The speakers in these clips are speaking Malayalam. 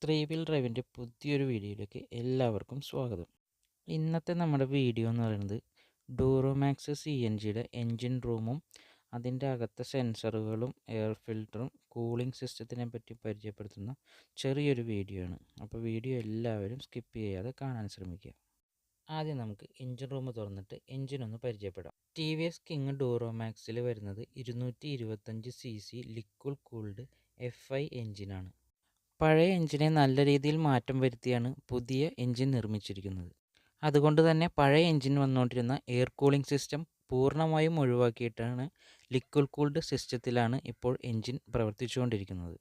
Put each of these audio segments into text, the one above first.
ത്രീ വീൽ ഡ്രൈവിൻ്റെ പുതിയൊരു വീഡിയോയിലേക്ക് എല്ലാവർക്കും സ്വാഗതം. ഇന്നത്തെ നമ്മുടെ വീഡിയോ എന്ന് പറയുന്നത് ഡൂറോമാക്സ് CNGയുടെ എൻജിൻ റൂമും അതിൻ്റെ അകത്തെ സെൻസറുകളും എയർ ഫിൽറ്ററും കൂളിംഗ് സിസ്റ്റത്തിനെ പറ്റി പരിചയപ്പെടുത്തുന്ന ചെറിയൊരു വീഡിയോ ആണ്. അപ്പോൾ വീഡിയോ എല്ലാവരും സ്കിപ്പ് ചെയ്യാതെ കാണാൻ ശ്രമിക്കുക. ആദ്യം നമുക്ക് എൻജിൻ റൂം തുറന്നിട്ട് എൻജിൻ ഒന്ന് പരിചയപ്പെടാം. TVS കിങ് ഡൂറോമാക്സിൽ വരുന്നത് 225cc ലിക്വിഡ് കൂൾഡ് FI എൻജിനാണ്. പഴയ എഞ്ചിനെ നല്ല രീതിയിൽ മാറ്റം വരുത്തിയാണ് പുതിയ എഞ്ചിൻ നിർമ്മിച്ചിരിക്കുന്നത്. അതുകൊണ്ട് തന്നെ പഴയ എഞ്ചിൻ വന്നുകൊണ്ടിരുന്ന എയർ കൂളിംഗ് സിസ്റ്റം പൂർണ്ണമായും ഒഴിവാക്കിയിട്ടാണ് ലിക്വിഡ് കൂൾഡ് സിസ്റ്റത്തിലാണ് ഇപ്പോൾ എഞ്ചിൻ പ്രവർത്തിച്ചുകൊണ്ടിരിക്കുന്നത്.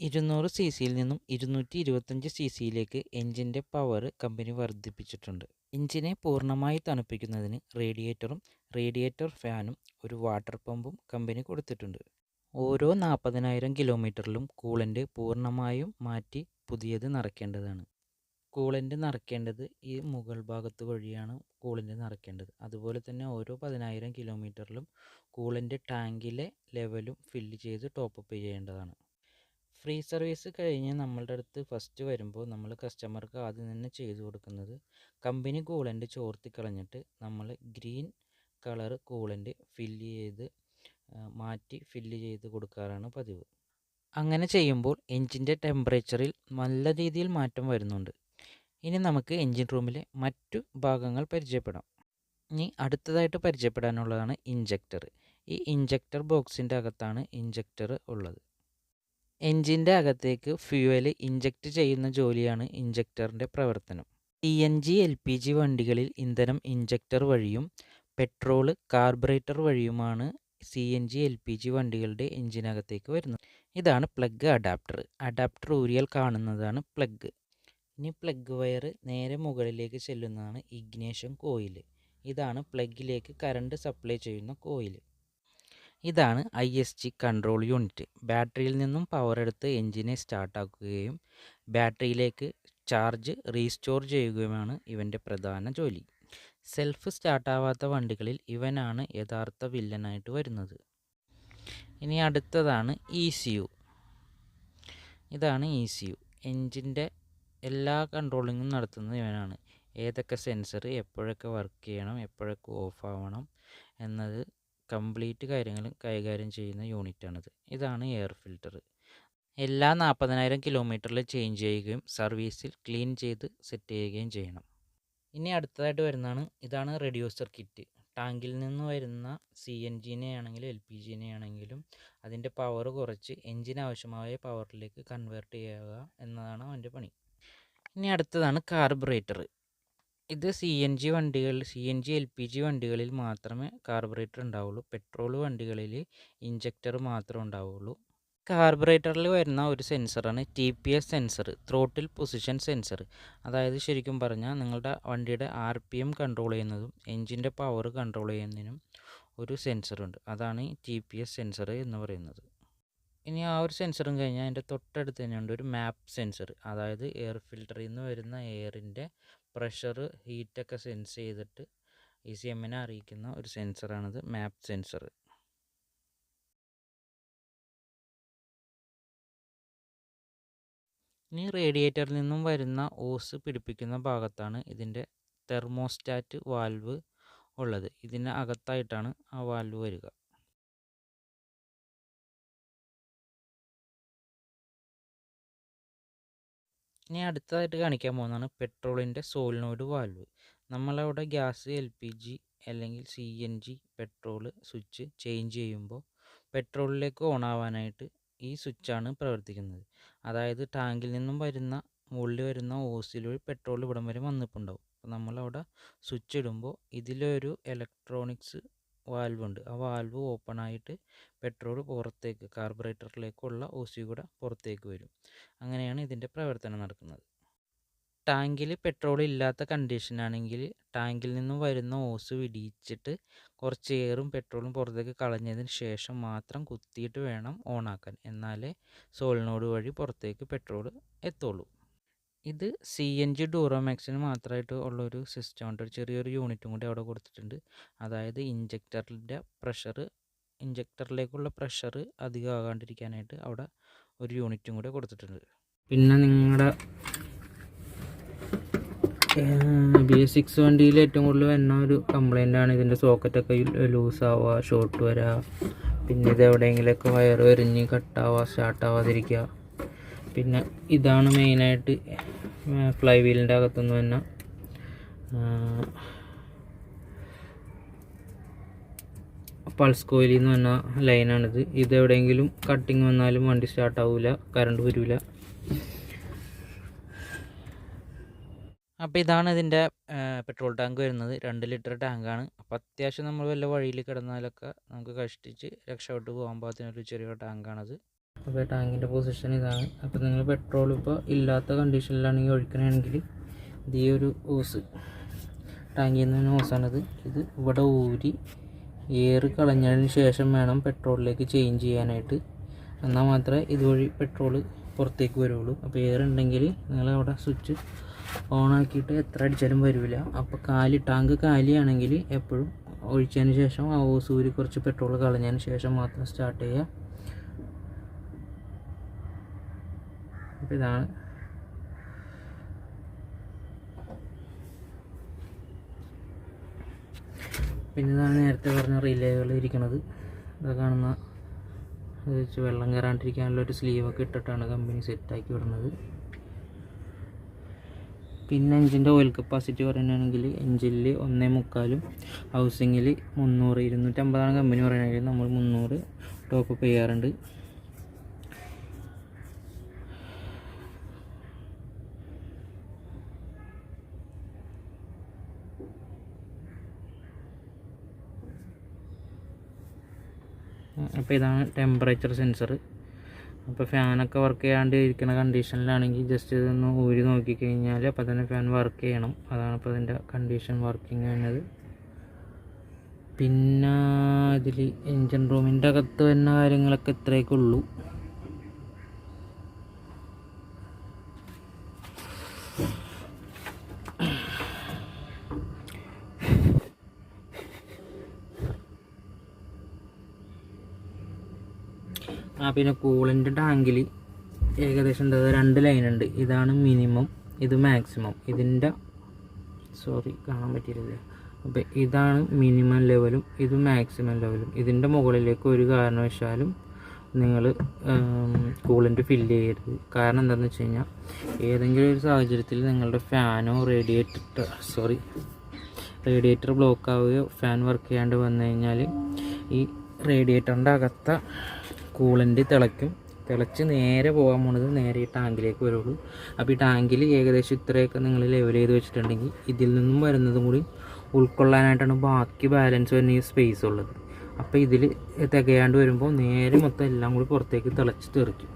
200cc നിന്നും 225cc എഞ്ചിൻ്റെ പവർ കമ്പനി വർദ്ധിപ്പിച്ചിട്ടുണ്ട്. എഞ്ചിനെ പൂർണ്ണമായി തണുപ്പിക്കുന്നതിന് റേഡിയേറ്റർ ഫാനും ഒരു വാട്ടർ പമ്പും കമ്പനി കൊടുത്തിട്ടുണ്ട്. ഓരോ 40,000 കിലോമീറ്ററിലും കൂളൻ്റ് പൂർണ്ണമായും മാറ്റി പുതിയത് നിറയ്ക്കേണ്ടതാണ്. കൂളൻ്റ് നിറയ്ക്കേണ്ടത് ഈ മുകൾ ഭാഗത്ത് വഴിയാണ് കൂളൻ്റ് നിറയ്ക്കേണ്ടത്. അതുപോലെ തന്നെ ഓരോ 10,000 കിലോമീറ്ററിലും കൂളൻ്റ് ടാങ്കിലെ ലെവലും ഫില്ല് ചെയ്ത് ടോപ്പപ്പ് ചെയ്യേണ്ടതാണ്. ഫ്രീ സർവീസ് കഴിഞ്ഞ് നമ്മളുടെ അടുത്ത് ഫസ്റ്റ് വരുമ്പോൾ നമ്മൾ കസ്റ്റമർക്ക് ആദ്യം തന്നെ ചെയ്തു കൊടുക്കുന്നത് കമ്പനി കൂളൻ്റ് ചോർത്തിക്കളഞ്ഞിട്ട് നമ്മൾ ഗ്രീൻ കളർ കൂളൻ്റ് മാറ്റി ഫില്ല് ചെയ്ത് കൊടുക്കാറാണ് പതിവ്. അങ്ങനെ ചെയ്യുമ്പോൾ എൻജിൻ്റെ ടെമ്പറേച്ചറിൽ നല്ല രീതിയിൽ മാറ്റം വരുന്നുണ്ട്. ഇനി നമുക്ക് എൻജിൻ റൂമിലെ മറ്റു ഭാഗങ്ങൾ പരിചയപ്പെടാം. ഇനി അടുത്തതായിട്ട് പരിചയപ്പെടാനുള്ളതാണ് ഇഞ്ചക്ടർ. ഈ ഇഞ്ചക്ടർ ബോക്സിൻ്റെ അകത്താണ് ഇഞ്ചക്ടർ ഉള്ളത്. എൻജിൻ്റെ അകത്തേക്ക് ഫ്യൂവൽ ഇഞ്ചക്റ്റ് ചെയ്യുന്ന ജോലിയാണ് ഇഞ്ചക്ടറിൻ്റെ പ്രവർത്തനം. CNG LPG വണ്ടികളിൽ ഇന്ധനം ഇഞ്ചക്ടർ വഴിയും പെട്രോള് കാർബറേറ്റർ വഴിയുമാണ് CNG LPG വണ്ടികളുടെ എഞ്ചിനകത്തേക്ക് വരുന്നത്. ഇതാണ് പ്ലഗ് അഡാപ്റ്റർ ഊരിയാൽ കാണുന്നതാണ് പ്ലഗ്. ഇനി പ്ലഗ് വയർ നേരെ മുകളിലേക്ക് ചെല്ലുന്നതാണ് ഇഗ്നേഷൻ കോയിൽ. ഇതാണ് പ്ലഗിലേക്ക് കറണ്ട് സപ്ലൈ ചെയ്യുന്ന കോയിൽ. ഇതാണ് ISG കൺട്രോൾ യൂണിറ്റ്. ബാറ്ററിയിൽ നിന്നും പവർ എടുത്ത് എഞ്ചിനെ സ്റ്റാർട്ടാക്കുകയും ബാറ്ററിയിലേക്ക് ചാർജ് റീസ്റ്റോർ ചെയ്യുകയുമാണ് ഇവൻ്റെ പ്രധാന ജോലി. സെൽഫ് സ്റ്റാർട്ടാവാത്ത വണ്ടികളിൽ ഇവനാണ് യഥാർത്ഥ വില്ലനായിട്ട് വരുന്നത്. ഇനി അടുത്തതാണ് ECU. ഇതാണ് ECU. എൻജിൻ്റെ എല്ലാ കൺട്രോളിങ്ങും നടത്തുന്നത് ഇവനാണ്. ഏതൊക്കെ സെൻസർ എപ്പോഴൊക്കെ വർക്ക് ചെയ്യണം, എപ്പോഴൊക്കെ ഓഫ് ആവണം എന്നത് കംപ്ലീറ്റ് കാര്യങ്ങളും കൈകാര്യം ചെയ്യുന്ന യൂണിറ്റാണിത്. ഇതാണ് എയർ ഫിൽറ്റർ. എല്ലാ 40,000 കിലോമീറ്ററിൽ ചേഞ്ച് ചെയ്യുകയും സർവീസിൽ ക്ലീൻ ചെയ്ത് സെറ്റ് ചെയ്യുകയും ചെയ്യണം. ഇനി അടുത്തതായിട്ട് ഇതാണ് റെഡ്യൂസർ കിറ്റ്. ടാങ്കിൽ നിന്ന് വരുന്ന CNGനെ ആണെങ്കിലും LPGനെ ആണെങ്കിലും അതിൻ്റെ പവർ കുറച്ച് എൻജിന് ആവശ്യമായ പവറിലേക്ക് കൺവേർട്ട് ചെയ്യുക എന്നതാണ് അവൻ്റെ പണി. ഇനി അടുത്തതാണ് കാർബറേറ്റർ. ഇത് CNG LPG വണ്ടികളിൽ മാത്രമേ കാർബറേറ്റർ ഉണ്ടാവുള്ളൂ. പെട്രോൾ വണ്ടികളിൽ ഇഞ്ചക്ടർ മാത്രമേ ഉണ്ടാവുള്ളൂ. കാർബറേറ്ററിൽ വരുന്ന ഒരു സെൻസറാണ് TPS sensor, throttle position sensor. അതായത് ശരിക്കും പറഞ്ഞാൽ നിങ്ങളുടെ വണ്ടിയുടെ RPM കൺട്രോൾ ചെയ്യുന്നതും എൻജിൻ്റെ പവർ കൺട്രോൾ ചെയ്യുന്നതിനും ഒരു സെൻസറുണ്ട്. അതാണ് ഈ TPS സെൻസർ എന്ന് പറയുന്നത്. ഇനി ആ ഒരു സെൻസറും കഴിഞ്ഞാൽ അതിൻ്റെ തൊട്ടടുത്ത് തന്നെയുണ്ട് ഒരു മാപ്പ് സെൻസർ. അതായത് എയർ ഫിൽറ്ററിൽ നിന്ന് വരുന്ന എയറിൻ്റെ പ്രഷർ ഹീറ്റൊക്കെ സെൻസ് ചെയ്തിട്ട് ECMനെ അറിയിക്കുന്ന ഒരു സെൻസറാണിത്, മാപ്പ് സെൻസർ. ഇനി റേഡിയേറ്ററിൽ നിന്നും വരുന്ന ഓസ് പിടിപ്പിക്കുന്ന ഭാഗത്താണ് ഇതിൻ്റെ തെർമോസ്റ്റാറ്റ് വാൽവ് ഉള്ളത്. ഇതിന് അകത്തായിട്ടാണ് ആ വാൽവ് വരിക. ഇനി അടുത്തതായിട്ട് കാണിക്കാൻ പോകുന്നതാണ് പെട്രോളിൻ്റെ സോളിനോയിഡ് വാൽവ്. നമ്മളവിടെ ഗ്യാസ്, LPG അല്ലെങ്കിൽ CNG പെട്രോൾ സ്വിച്ച് ചേഞ്ച് ചെയ്യുമ്പോൾ പെട്രോളിലേക്ക് ഓൺ ആവാനായിട്ട് ഈ സ്വിച്ചാണ് പ്രവർത്തിക്കുന്നത്. അതായത് ടാങ്കിൽ നിന്നും മുകളിൽ വരുന്ന ഓസിൽ വഴി പെട്രോൾ ഇവിടം വരെ വന്നിട്ടുണ്ടാവും. അപ്പോൾ നമ്മളവിടെ സ്വിച്ച് ഇടുമ്പോൾ ഇതിലൊരു ഇലക്ട്രോണിക്സ് വാൽവ് ഉണ്ട്. ആ വാൽവ് ഓപ്പൺ ആയിട്ട് പെട്രോൾ പുറത്തേക്ക് കാർബറേറ്ററിലേക്കുള്ള ഓസി കൂടെ പുറത്തേക്ക് വരും. അങ്ങനെയാണ് ഇതിൻ്റെ പ്രവർത്തനം നടക്കുന്നത്. ടാങ്കിൽ പെട്രോൾ ഇല്ലാത്ത കണ്ടീഷനാണെങ്കിൽ ടാങ്കിൽ നിന്നും വരുന്ന ഓസ് വിടിയിച്ചിട്ട് കുറച്ച് എയറും പെട്രോളും പുറത്തേക്ക് കളഞ്ഞതിന് ശേഷം മാത്രം കുത്തിയിട്ട് വേണം ഓണാക്കാൻ. എന്നാലേ സോളിനോഡ് വഴി പുറത്തേക്ക് പെട്രോൾ എത്തുള്ളൂ. ഇത് CNG ഡൂറോമാക്സിന് മാത്രമായിട്ട് ഉള്ളൊരു സിസ്റ്റമുണ്ട്. ഒരു ചെറിയൊരു യൂണിറ്റും കൂടി അവിടെ കൊടുത്തിട്ടുണ്ട്. അതായത് ഇഞ്ചക്ടറിലേക്കുള്ള പ്രഷർ അധികം ആകാണ്ടിരിക്കാനായിട്ട് അവിടെ ഒരു യൂണിറ്റും കൂടി കൊടുത്തിട്ടുണ്ട്. പിന്നെ നിങ്ങളുടെ BS6 വണ്ടിയിൽ ഏറ്റവും കൂടുതൽ വരുന്ന ഒരു കംപ്ലൈൻ്റാണ് ഇതിൻ്റെ സോക്കറ്റൊക്കെ ലൂസാവുക, ഷോർട്ട് വരിക, പിന്നെ ഇത് എവിടെയെങ്കിലുമൊക്കെ വയർ എറിഞ്ഞ് കട്ടാവുക, സ്റ്റാർട്ടാവാതിരിക്കുക. പിന്നെ ഇതാണ് മെയിനായിട്ട് ഫ്ലൈ വീലിൻ്റെ അകത്തുനിന്ന് തന്നെ പൾസ് കോയിലിൽ നിന്ന് വന്ന ലൈനാണിത്. ഇതെവിടെയെങ്കിലും കട്ടിങ് വന്നാലും വണ്ടി സ്റ്റാർട്ടാവില്ല, കറണ്ട് വരില്ല. അപ്പോൾ ഇതാണ് ഇതിൻ്റെ പെട്രോൾ ടാങ്ക് വരുന്നത്. 2 ലിറ്റർ ടാങ്കാണ്. അപ്പോൾ അത്യാവശ്യം നമ്മൾ വല്ല വഴിയിൽ കിടന്നാലൊക്കെ നമുക്ക് കഷ്ടിച്ച് രക്ഷപ്പെട്ട് പോകാൻ പാകത്തിനൊരു ചെറിയ ടാങ്കാണത്. അപ്പോൾ ടാങ്കിൻ്റെ പൊസിഷൻ ഇതാണ്. അപ്പോൾ നിങ്ങൾ പെട്രോൾ ഇപ്പോൾ ഇല്ലാത്ത കണ്ടീഷനിലാണെങ്കിൽ ഒഴിക്കണമെങ്കിൽ ഇത് ഈ ഒരു ഓസ്, ടാങ്കിൽ നിന്ന് ഓസാണിത്. ഇത് ഇവിടെ ഊരി എയർ കളഞ്ഞതിന് ശേഷം വേണം പെട്രോളിലേക്ക് ചേഞ്ച് ചെയ്യാനായിട്ട്. എന്നാൽ മാത്രമേ ഇതുവഴി പെട്രോൾ പുറത്തേക്ക് വരുള്ളൂ. അപ്പോൾ എയർ ഉണ്ടെങ്കിൽ നിങ്ങൾ അവിടെ സ്വിച്ച് ഓണാക്കിയിട്ട് എത്ര അടിച്ചാലും വരില്ല. അപ്പോൾ ടാങ്ക് കാലിയാണെങ്കിൽ എപ്പോഴും ഒഴിച്ചതിന് ശേഷം ആ ഓസ് ഊരി കുറച്ച് പെട്രോൾ കളഞ്ഞതിന് ശേഷം മാത്രം സ്റ്റാർട്ട് ചെയ്യുക. അപ്പോൾ ഇതാണ് പിന്നെ ഇതാണ് നേരത്തെ പറഞ്ഞ റിലേകൾ ഇരിക്കുന്നത്. ഇതൊക്കെ കാണുന്ന വെച്ച് വെള്ളം കയറാണ്ടിരിക്കാനുള്ള ഒരു സ്ലീവൊക്കെ ഇട്ടിട്ടാണ് കമ്പനി സെറ്റാക്കി വിടുന്നത്. പിന്നെ എഞ്ചിൻ്റെ ഓയിൽ കപ്പാസിറ്റി പറയുകയാണെങ്കിൽ എഞ്ചിനിൽ 1.3, ഹൗസിങ്ങിൽ 300, 250 കമ്പനി പറയുകയാണെങ്കിൽ നമ്മൾ 300 ടോപ്പ് ചെയ്യാറുണ്ട്. അപ്പോൾ ഇതാണ് ടെമ്പറേച്ചർ സെൻസർ. അപ്പോൾ ഫാനൊക്കെ വർക്ക് ചെയ്യാണ്ട് ഇരിക്കുന്ന കണ്ടീഷനിലാണെങ്കിൽ ജസ്റ്റ് ഇതൊന്ന് ഊരി നോക്കിക്കഴിഞ്ഞാൽ അപ്പോൾ തന്നെ ഫാൻ വർക്ക് ചെയ്യണം. അതാണ് ഇപ്പോൾ ഇതിൻ്റെ കണ്ടീഷൻ വർക്കിംഗ് വരുന്നത്. പിന്നെ ഇതിൽ എൻജിൻ റൂമിൻ്റെ അകത്ത് വരുന്ന കാര്യങ്ങളൊക്കെ ഇത്രയൊക്കെ ഉള്ളൂ. പിന്നെ കൂളിൻ്റെ ടാങ്കിൽ ഏകദേശം 2 ലൈനുണ്ട്. ഇതാണ് മിനിമം, ഇത് മാക്സിമം. ഇതിൻ്റെ കാണാൻ പറ്റിയില്ല. അപ്പോൾ ഇതാണ് മിനിമം ലെവലും ഇത് മാക്സിമം ലെവലും. ഇതിൻ്റെ മുകളിലേക്ക് ഒരു കാരണവശാലും നിങ്ങൾ കൂളൻ്റ് ഫില്ല് ചെയ്യരുത്. കാരണം എന്താണെന്ന് വെച്ച് കഴിഞ്ഞാൽ ഏതെങ്കിലും ഒരു സാഹചര്യത്തിൽ നിങ്ങളുടെ ഫാനോ റേഡിയേറ്റർ ബ്ലോക്ക് ആവുകയോ ഫാൻ വർക്ക് ചെയ്യാണ്ട് വന്നു കഴിഞ്ഞാൽ ഈ റേഡിയേറ്ററിൻ്റെ അകത്ത കൂളൻ്റ് തിളച്ച് നേരെ പോകാൻ പോണത് നേരെ ഈ ടാങ്കിലേക്ക് വരുള്ളൂ. അപ്പോൾ ഈ ടാങ്കിൽ ഏകദേശം ഇത്രയൊക്കെ നിങ്ങൾ ലെവൽ ചെയ്ത് വെച്ചിട്ടുണ്ടെങ്കിൽ ഇതിൽ നിന്നും വരുന്നതും കൂടി ഉൾക്കൊള്ളാനായിട്ടാണ് ബാക്കി ബാലൻസ് വരുന്ന ഈ സ്പേസ് ഉള്ളത്. അപ്പോൾ ഇതിൽ തികയാണ്ട് വരുമ്പോൾ നേരെ മൊത്തം എല്ലാം കൂടി പുറത്തേക്ക് തിളച്ച് തെറിക്കും.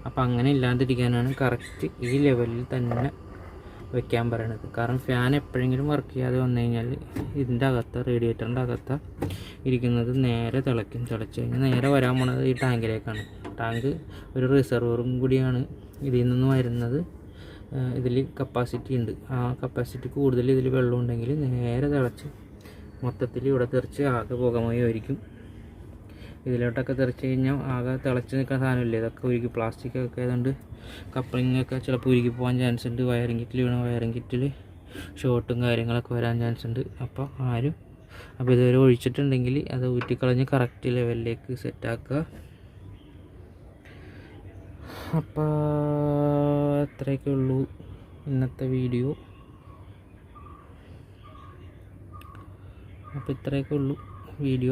അപ്പോൾ അങ്ങനെ ഇല്ലാതിരിക്കാനാണ് കറക്റ്റ് ഈ ലെവലിൽ തന്നെ വെക്കാൻ പറയണത്. കാരണം ഫാൻ എപ്പോഴെങ്കിലും വർക്ക് ചെയ്യാതെ വന്നു കഴിഞ്ഞാൽ ഇതിൻ്റെ അകത്ത് റേഡിയേറ്ററിൻ്റെ അകത്ത് ഇരിക്കുന്നത് നേരെ തിളച്ച് കഴിഞ്ഞാൽ നേരെ വരാൻ പോണത് ഈ ടാങ്കിലേക്കാണ്. ടാങ്ക് ഒരു റിസർവറും കൂടിയാണ് ഇതിൽ നിന്ന് വരുന്നത്. ഇതിൽ കപ്പാസിറ്റി ഉണ്ട്. ആ കപ്പാസിറ്റി കൂടുതൽ ഇതിൽ വെള്ളം ഉണ്ടെങ്കിൽ നേരെ തിളച്ച് മൊത്തത്തിൽ ഇവിടെ തെറിച്ച് ആകെ പുകമയമായിരിക്കും. ഇതിലോട്ടൊക്കെ തെറിച്ച് കഴിഞ്ഞാൽ ആകെ തിളച്ച് നിൽക്കുന്ന സാധനമില്ലേ, ഇതൊക്കെ ഉരുക്കി പ്ലാസ്റ്റിക്കൊക്കെ ആയതുകൊണ്ട് കപ്ലിങ്ങൊക്കെ ചിലപ്പോൾ ഉരുക്കി പോകാൻ ചാൻസ് ഉണ്ട്. വയറിംഗ് കിറ്റിൽ ഷോർട്ടും കാര്യങ്ങളൊക്കെ വരാൻ ചാൻസ് ഉണ്ട്. അപ്പോൾ ഇതുവരെ ഒഴിച്ചിട്ടുണ്ടെങ്കിൽ അത് ഊറ്റിക്കളഞ്ഞ് കറക്റ്റ് ലെവലിലേക്ക് സെറ്റാക്കുക. അപ്പോൾ അത്രയൊക്കെ ഉള്ളൂ ഇന്നത്തെ വീഡിയോ.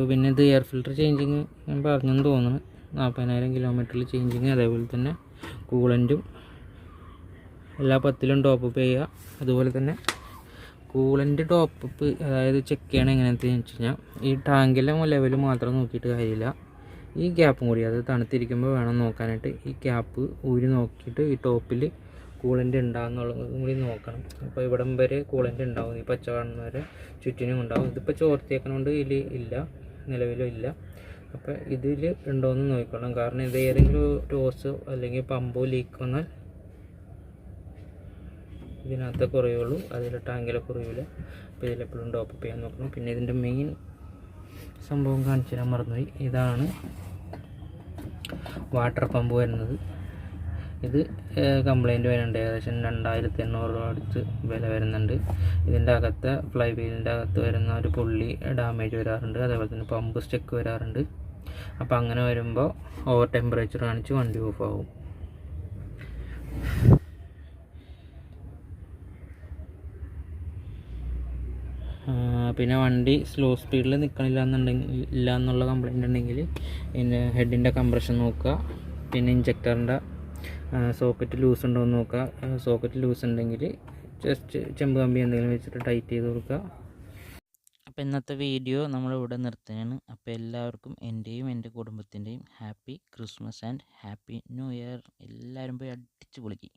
പിന്നെ ഇത് എയർ ഫിൽറ്റർ ചേഞ്ചിങ് ഞാൻ പറഞ്ഞെന്ന് തോന്നുന്നു. 40,000 കിലോമീറ്ററിൽ ചേഞ്ചിങ്, അതേപോലെ തന്നെ കൂളൻറ്റും എല്ലാ 10ലും ടോപ്പപ്പ് ചെയ്യുക. അതുപോലെ തന്നെ കൂളൻ്റ് ടോപ്പപ്പ് അതായത് ചെക്ക് ചെയ്യണം എങ്ങനെയാണെന്ന് വെച്ച് കഴിഞ്ഞാൽ ഈ ടാങ്കിലെ ലെവൽ മാത്രം നോക്കിയിട്ട് കാര്യമില്ല, ഈ ഗ്യാപ്പും കൂടി അത് തണുത്തിരിക്കുമ്പോൾ വേണം നോക്കാനായിട്ട്. ഈ ഗ്യാപ്പ് ഊരി നോക്കിയിട്ട് ഈ ടോപ്പിൽ കൂളൻ്റ് ഉണ്ടാകുന്നുള്ളതും കൂടി നോക്കണം. അപ്പോൾ ഇവിടം വരെ കൂളൻ്റ് ഉണ്ടാവും, ഈ പച്ച കാണുന്ന വരെ ചുറ്റിനും ഉണ്ടാവും. ഇതിപ്പോൾ ചോർത്തിയേക്കണോണ്ട് ഇതിൽ ഇല്ല, നിലവിലും ഇല്ല. അപ്പോൾ ഇതിൽ ഉണ്ടോയെന്ന് നോക്കണം. കാരണം ഇത് ഏതെങ്കിലും ടോസോ അല്ലെങ്കിൽ പമ്പോ ലീക്ക് വന്നാൽ ഇതിനകത്ത് കുറയുള്ളൂ, അതിൽ ടാങ്കിലെ കുറയില്ല. അപ്പോൾ ഇതിലെപ്പോഴും ടോപ്പപ്പ് ചെയ്യാൻ നോക്കണം. പിന്നെ ഇതിൻ്റെ മെയിൻ സംഭവം കാണിച്ചു തരാൻ മറന്നുപോയി. ഇതാണ് വാട്ടർ പമ്പ് വരുന്നത്. ഇത് കംപ്ലൈൻറ്റ് വരുന്നുണ്ട്. ഏകദേശം 2800 രൂപ അടുത്ത് വില വരുന്നുണ്ട്. ഇതിൻ്റെ അകത്തെ ഫ്ലൈ വീലിൻ്റെ അകത്ത് വരുന്ന ഒരു പുള്ളി ഡാമേജ് വരാറുണ്ട്. അതേപോലെ തന്നെ പമ്പ് സ്റ്റെക്ക് വരാറുണ്ട്. അപ്പോൾ അങ്ങനെ വരുമ്പോൾ ഓവർ ടെമ്പറേച്ചർ കാണിച്ച് വണ്ടി ഓഫ് ആകും. പിന്നെ വണ്ടി സ്ലോ സ്പീഡിൽ നിൽക്കണില്ല എന്നുള്ള കംപ്ലൈൻറ്റ് ഉണ്ടെങ്കിൽ പിന്നെ ഹെഡിൻ്റെ കംപ്രഷൻ നോക്കുക. പിന്നെ ഇഞ്ചക്ടറിൻ്റെ സോക്കറ്റ് ലൂസ് ഉണ്ടോ എന്ന് നോക്കുക. സോക്കറ്റ് ലൂസ് ഉണ്ടെങ്കിൽ ജസ്റ്റ് ചെമ്പ് കമ്പി എന്തെങ്കിലും വെച്ചിട്ട് ടൈറ്റ് ചെയ്ത് കൊടുക്കുക. അപ്പോൾ ഇന്നത്തെ വീഡിയോ നമ്മളിവിടെ നിർത്തുകയാണ്. അപ്പോൾ എല്ലാവർക്കും എൻ്റെയും എൻ്റെ കുടുംബത്തിൻ്റെയും happy Christmas and happy new year. എല്ലാവരും പോയി അടിച്ച് പൊളിക്കുക.